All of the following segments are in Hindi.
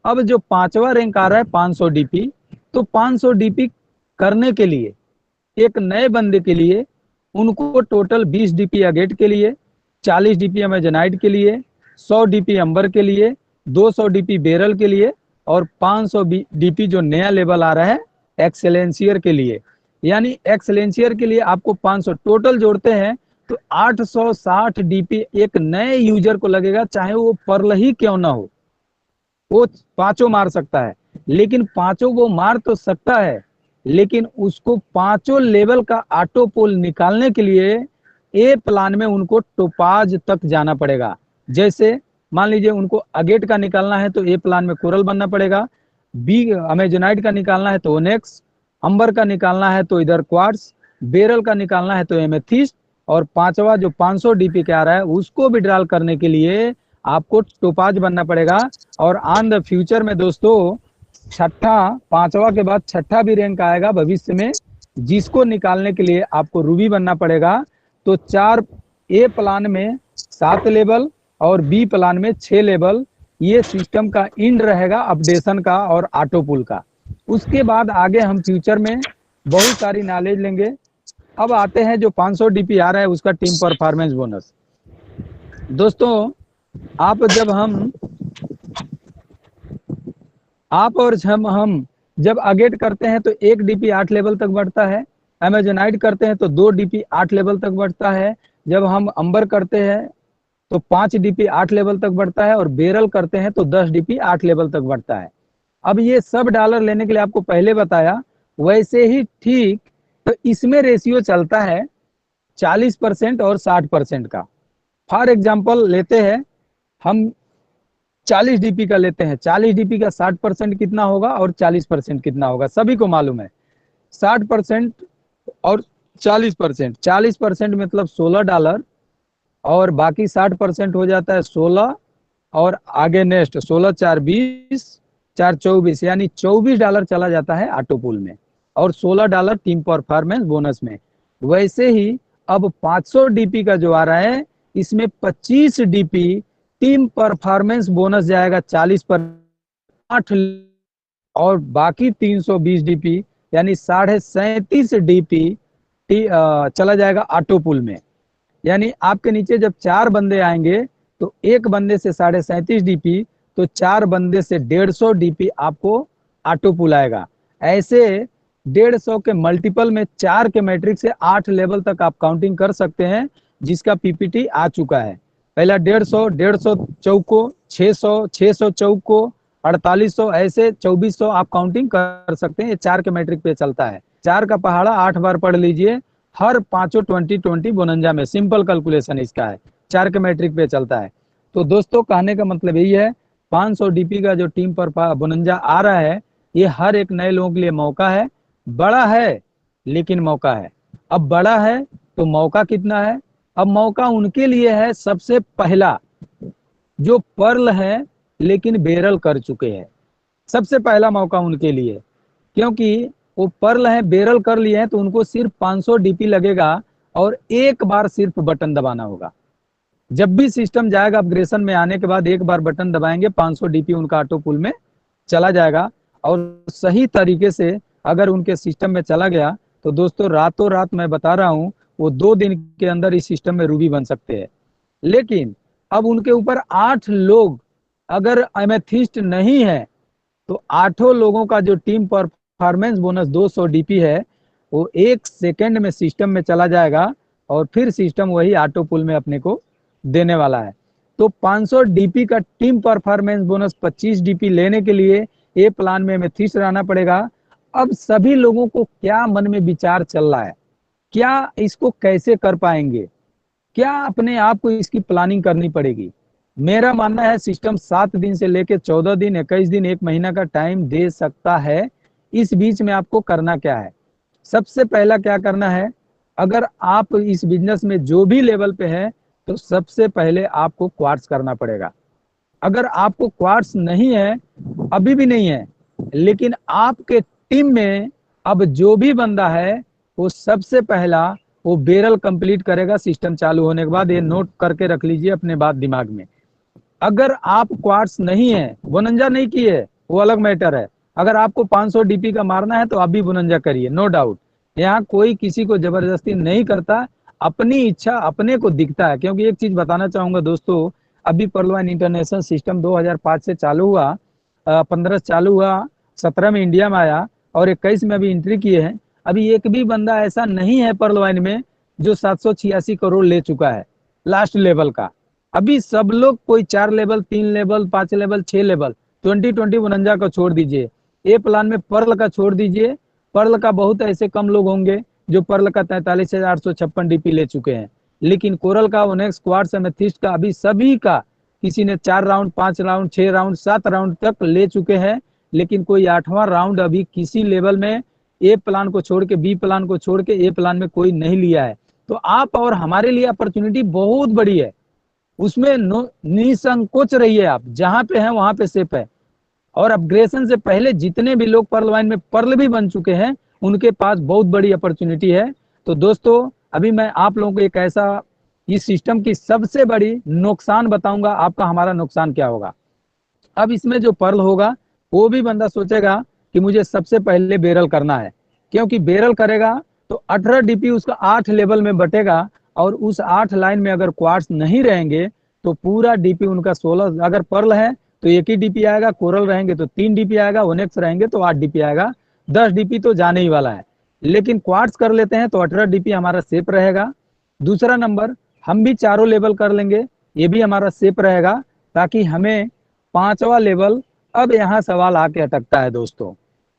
अब जो पांचवा रैंक आ रहा है 500 डीपी, तो 500 डीपी करने के लिए एक नए बंदे के लिए उनको टोटल 20 डीपी अगेट के लिए, 40 डीपी अमेजनाइट के लिए, 100 डीपी अंबर के लिए, 200 डीपी बेरल के लिए और 500 डीपी जो नया लेवल आ रहा है एक्सेलेंसियर के लिए। यानी एक्सेलेंसियर के लिए आपको 500 टोटल जोड़ते हैं तो 860 डीपी एक नए यूजर को लगेगा, चाहे वो पर्ल ही क्यों ना हो। वो पांचों मार सकता है, लेकिन पांचों वो मार तो सकता है, लेकिन उसको पांचों लेवल का ऑटो पोल निकालने के लिए ए प्लान में उनको टोपाज तक जाना पड़ेगा। जैसे मान लीजिए उनको अगेट का निकालना है तो ए प्लान में कोरल बनना पड़ेगा, बी अमेजोनाइट का निकालना है तो ओनेक्स, अंबर का निकालना है तो इधर क्वार्ट्स, बेरल का निकालना है तो एमेथिस्ट, और पांचवा जो 500 डीपी का आ रहा है उसको विड्रॉल करने के लिए आपको टोपाज बनना पड़ेगा। और ऑन द फ्यूचर में दोस्तों छठा, पांचवा के बाद छठा भी रैंक आएगा भविष्य में, जिसको निकालने के लिए आपको रूबी बनना पड़ेगा। तो चार ए प्लान में 7 लेवल और बी प्लान में 6 लेवल, ये सिस्टम का इंड रहेगा अपडेशन का और ऑटो पुल का। उसके बाद आगे हम फ्यूचर में बहुत सारी नॉलेज लेंगे। अब आते हैं जो 500 डीपी आ रहा है उसका टीम परफॉर्मेंस बोनस। दोस्तों आप जब हम आप और हम जब अगेट करते हैं तो 1 डीपी 8 लेवल तक बढ़ता है, अमेजोनाइट करते हैं तो 2 डीपी 8 लेवल तक बढ़ता है, जब हम अंबर करते हैं तो 5 डीपी 8 लेवल तक बढ़ता है और बेरल करते हैं तो 10 डीपी 8 लेवल तक बढ़ता है। अब ये सब डॉलर लेने के लिए आपको पहले बताया, वैसे ही ठीक तो इसमें रेशियो चलता है 40% और 60% का। फॉर एग्जाम्पल लेते हैं हम 40 डीपी का लेते हैं, 40 डीपी का 60% कितना होगा और 40% कितना होगा, सभी को मालूम है। 60% और 40%, 40% मतलब $16 और बाकी 60% हो जाता है 16 और आगे नेक्स्ट 16 4 20 4 24, यानी $24 चला जाता है ऑटो पूल में और $16 टीम परफॉर्मेंस बोनस में। वैसे ही अब 500 डीपी का जो आ रहा है इसमें 25 डीपी टीम परफॉर्मेंस बोनस जाएगा 40 पर 8, और बाकी 320 डीपी यानी 37.5 डीपी चला जाएगा ऑटो पुल में। यानी आपके नीचे जब 4 बंदे आएंगे तो एक बंदे से 37.5 डीपी, तो 4 बंदे से 150 डीपी आपको ऑटो पुल आएगा। ऐसे 150 के मल्टीपल में 4 के मैट्रिक से 8 लेवल तक आप काउंटिंग कर सकते हैं, जिसका पीपीटी आ चुका है। पहला 150, 150 चौको, 600, 600 चौको, 4800, ऐसे 2400 आप काउंटिंग कर सकते हैं। ये 4 के मैट्रिक पे चलता है। 4 का पहाड़ा 8 बार पढ़ लीजिए, हर पांचों 20-20 बोनंजा में, सिंपल कैलकुलेशन इसका है, 4 के मैट्रिक पे चलता है। तो दोस्तों कहने का मतलब यही है, 500 डीपी का जो टीम पर बोनंजा आ रहा है ये हर एक नए लोगों के लिए मौका है। बड़ा है लेकिन मौका है। अब बड़ा है तो मौका कितना है? अब मौका उनके लिए है सबसे पहला जो पर्ल है लेकिन बेरल कर चुके हैं, सबसे पहला मौका उनके लिए, क्योंकि वो पर्ल है बेरल कर लिए हैं तो उनको सिर्फ 500 डीपी लगेगा और एक बार सिर्फ बटन दबाना होगा। जब भी सिस्टम जाएगा अपग्रेडेशन में आने के बाद एक बार बटन दबाएंगे 500 डीपी उनका ऑटो पुल में चला जाएगा। और सही तरीके से अगर उनके सिस्टम में चला गया तो दोस्तों रातों रात मैं बता रहा हूं वो 2 दिन के अंदर इस सिस्टम में रूबी बन सकते हैं। लेकिन अब उनके ऊपर 8 लोग अगर एमेथिस्ट नहीं है तो 8 लोगों का जो टीम परफॉर्मेंस बोनस 200 डीपी है वो 1 सेकंड में सिस्टम में चला जाएगा और फिर सिस्टम वही ऑटो पुल में अपने को देने वाला है। तो 500 डीपी का टीम परफॉर्मेंस बोनस 25 डीपी लेने के लिए ए प्लान में एमेथिस्ट रहना पड़ेगा। अब सभी लोगों को क्या मन में विचार चल रहा है, क्या इसको कैसे कर पाएंगे, क्या अपने आप को इसकी प्लानिंग करनी पड़ेगी। मेरा मानना है सिस्टम 7 दिन से लेकर 14 दिन, 21 दिन, 1 महीना का टाइम दे सकता है। इस बीच में आपको करना क्या है? सबसे पहला क्या करना है, अगर आप इस बिजनेस में जो भी लेवल पे है तो सबसे पहले आपको क्वार्ट्स करना पड़ेगा। अगर आपको क्वार्ट्स नहीं है, अभी भी नहीं है, लेकिन आपके टीम में अब जो भी बंदा है वो सबसे पहला वो बेरल कंप्लीट करेगा सिस्टम चालू होने के बाद। ये नोट करके रख लीजिए अपने बात दिमाग में। अगर आप क्वार्ट्स नहीं है, बोनंजा नहीं किए, वो अलग मैटर है। अगर आपको 500 डीपी का मारना है तो आप भी बुनंजा करिए, नो डाउट। यहाँ कोई किसी को जबरदस्ती नहीं करता, अपनी इच्छा अपने को दिखता है। क्योंकि एक चीज बताना चाहूंगा दोस्तों, अभी पर्लवाइन इंटरनेशनल सिस्टम 2005 से चालू हुआ, 15 से चालू हुआ, 17 में इंडिया में आया और 21 में अभी एंट्री किए हैं। अभी एक भी बंदा ऐसा नहीं है पर्लवाइन में जो 786 करोड़ ले चुका है लास्ट लेवल का। अभी सब लोग कोई 4 लेवल, 3 लेवल, 5 लेवल, 6 लेवल, 2020 49 का छोड़ दीजिए, ए प्लान में पर्ल का छोड़ दीजिए। पर्ल का बहुत ऐसे कम लोग होंगे जो पर्ल का 43,856 डीपी ले चुके हैं। लेकिन कोरल का, ओनेक्स, क्वार्ट्ज, एमेथिस्ट का अभी सभी का किसी ने 4 राउंड, 5 राउंड, 6 राउंड, 7 राउंड तक ले चुके हैं। लेकिन कोई 8वां राउंड अभी किसी लेवल में ए प्लान को छोड़ के, बी प्लान को छोड़ के ए प्लान में कोई नहीं लिया है। तो आप और हमारे लिए अपॉर्चुनिटी बहुत बड़ी है, उसमें निसंकोच रहिए। आप जहां पे हैं वहां पे सेफ है। और अपग्रेडेशन से पहले जितने भी लोग पर्ल में पर्ल भी बन चुके हैं, उनके पास बहुत बड़ी अपॉर्चुनिटी है। तो दोस्तों, अभी मैं आप लोगों को एक ऐसा, इस सिस्टम की सबसे बड़ी नुकसान बताऊंगा आपका, हमारा नुकसान क्या होगा। अब इसमें जो पर्ल होगा, वो भी बंदा सोचेगा कि मुझे सबसे पहले बेरल करना है, क्योंकि बेरल करेगा तो 18 डीपी उसका 8 लेवल में बटेगा। और उस 8 लाइन में अगर क्वार्ट्स नहीं रहेंगे तो पूरा डीपी उनका 16, अगर पर्ल है तो 1 ही डीपी आएगा, कोरल रहेंगे तो 3 डीपी आएगा, ओनेक्स रहेंगे तो 8 डीपी आएगा, 10 डीपी तो जाने ही वाला है। लेकिन क्वार्ट्स कर लेते हैं तो 18 डीपी हमारा सेफ रहेगा। दूसरा नंबर, हम भी चारों लेवल कर लेंगे, ये भी हमारा सेफ रहेगा, ताकि हमें 5वां लेवल, अब यहाँ सवाल आके अटकता है दोस्तों।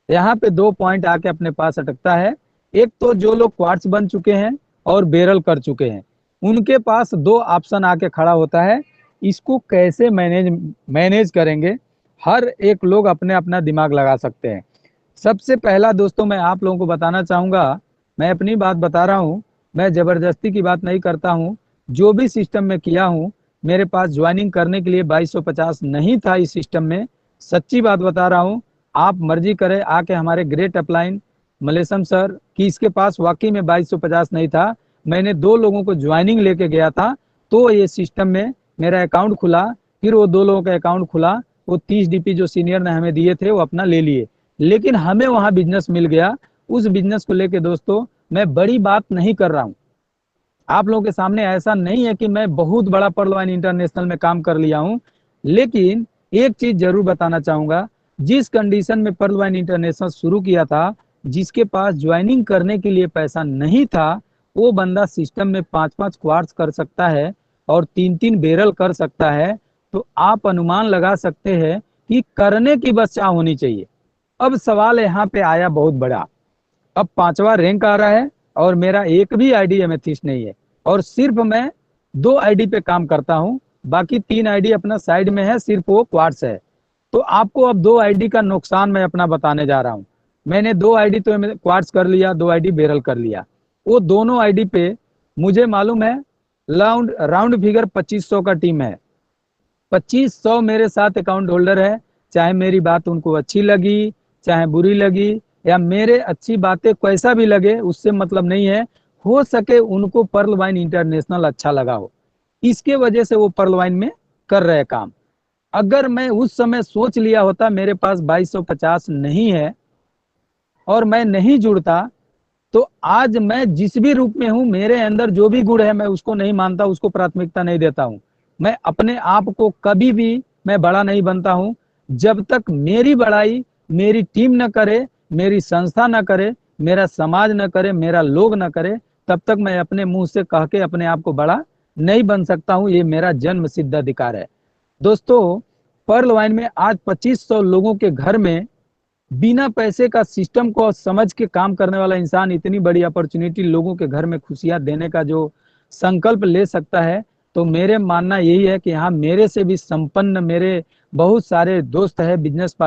यहाँ पे 2 पॉइंट आके अपने पास अटकता है। एक तो जो लोग क्वार्ट्स बन चुके हैं और बेरल कर चुके हैं, उनके पास 2 ऑप्शन आके खड़ा होता है, इसको कैसे मैनेज करेंगे। हर एक लोग अपने अपना दिमाग लगा सकते हैं। सबसे पहला दोस्तों, मैं आप लोगों को बताना चाहूंगा, मैं अपनी बात बता रहा हूं, मैं जबरदस्ती की बात नहीं करता हूं। जो भी सिस्टम में किया हूं, मेरे पास ज्वाइनिंग करने के लिए 2250 नहीं था इस सिस्टम में, सच्ची बात बता रहा हूं। आप मर्जी करें आके हमारे ग्रेट अपलाइन मलेशम सर कि इसके पास वाकई में 2250 नहीं था। मैंने 2 लोगों को ज्वाइनिंग लेके गया था, तो ये सिस्टम में मेरा अकाउंट खुला। फिर वो 2 लोगों का अकाउंट खुला, वो 30 डीपी जो सीनियर ने हमें दिए थे वो अपना ले लिए। लेकिन हमें वहां बिजनेस मिल गया। उस बिजनेस को लेके दोस्तों, मैं बड़ी बात नहीं कर रहा हूं आप लोगों के सामने। ऐसा नहीं है कि मैं बहुत बड़ा पर्लवाइन इंटरनेशनल में काम कर लिया हूं। लेकिन एक चीज जरूर बताना चाहूंगा, जिस कंडीशन में पर्लवाइन इंटरनेशनल शुरू किया था, जिसके पास ज्वाइनिंग करने के लिए पैसा नहीं था, वो बंदा सिस्टम में 5-5 क्वार्ट्स कर सकता है और 3-3 बेरल कर सकता है। तो आप अनुमान लगा सकते हैं कि करने की बस चाह होनी चाहिए। अब सवाल यहाँ पे आया बहुत बड़ा, अब 5वां रैंक आ रहा है और मेरा एक भी आईडी एमेथिस्ट नहीं है, और सिर्फ मैं 2 आईडी पे काम करता हूँ, बाकी 3 आईडी अपना साइड में है, सिर्फ वो क्वार्ट्स है। तो आपको अब 2 आईडी का नुकसान मैं अपना बताने जा रहा हूँ। मैंने 2 आईडी तो क्वार्ट्स कर लिया, 2 आईडी बेरल कर लिया। वो दोनों आईडी पे मुझे मालूम है राउंड फिगर 2500 का टीम है। 2500 मेरे साथ अकाउंट होल्डर है। चाहे मेरी बात उनको अच्छी लगी, चाहे बुरी लगी, या मेरे अच्छी बातें कैसा भी लगे, उससे मतलब नहीं है। हो सके उनको पर्ल वाइन इंटरनेशनल अच्छा लगा हो, इसके वजह से वो पर्ल वाइन में कर रहे काम। अगर मैं उस समय सोच लिया होता मेरे पास 2250 नहीं है और मैं नहीं जुड़ता, तो आज मैं जिस भी रूप में हूं, मेरे अंदर जो भी गुण है मैं उसको नहीं मानता, उसको प्राथमिकता नहीं देता हूं। मैं अपने आप को कभी भी मैं बड़ा नहीं बनता हूं। जब तक मेरी बड़ाई मेरी टीम न करे, मेरी संस्था न करे, मेरा समाज न करे, मेरा लोग न करे, तब तक मैं अपने मुंह से कह के अपने आप को बड़ा नहीं बन सकता हूं। ये मेरा जन्म सिद्ध अधिकार है। दोस्तों, पर्ल वाइन में आज 2500 लोगों के घर में बिना पैसे का सिस्टम को समझ के काम करने वाला इंसान इतनी बड़ी अपॉर्चुनिटी, लोगों के घर में खुशियां देने का जो संकल्प ले सकता है, तो मेरे मानना यही है कि हाँ, मेरे से भी संपन्न मेरे बहुत सारे दोस्त है, बिजनेस पार्टनर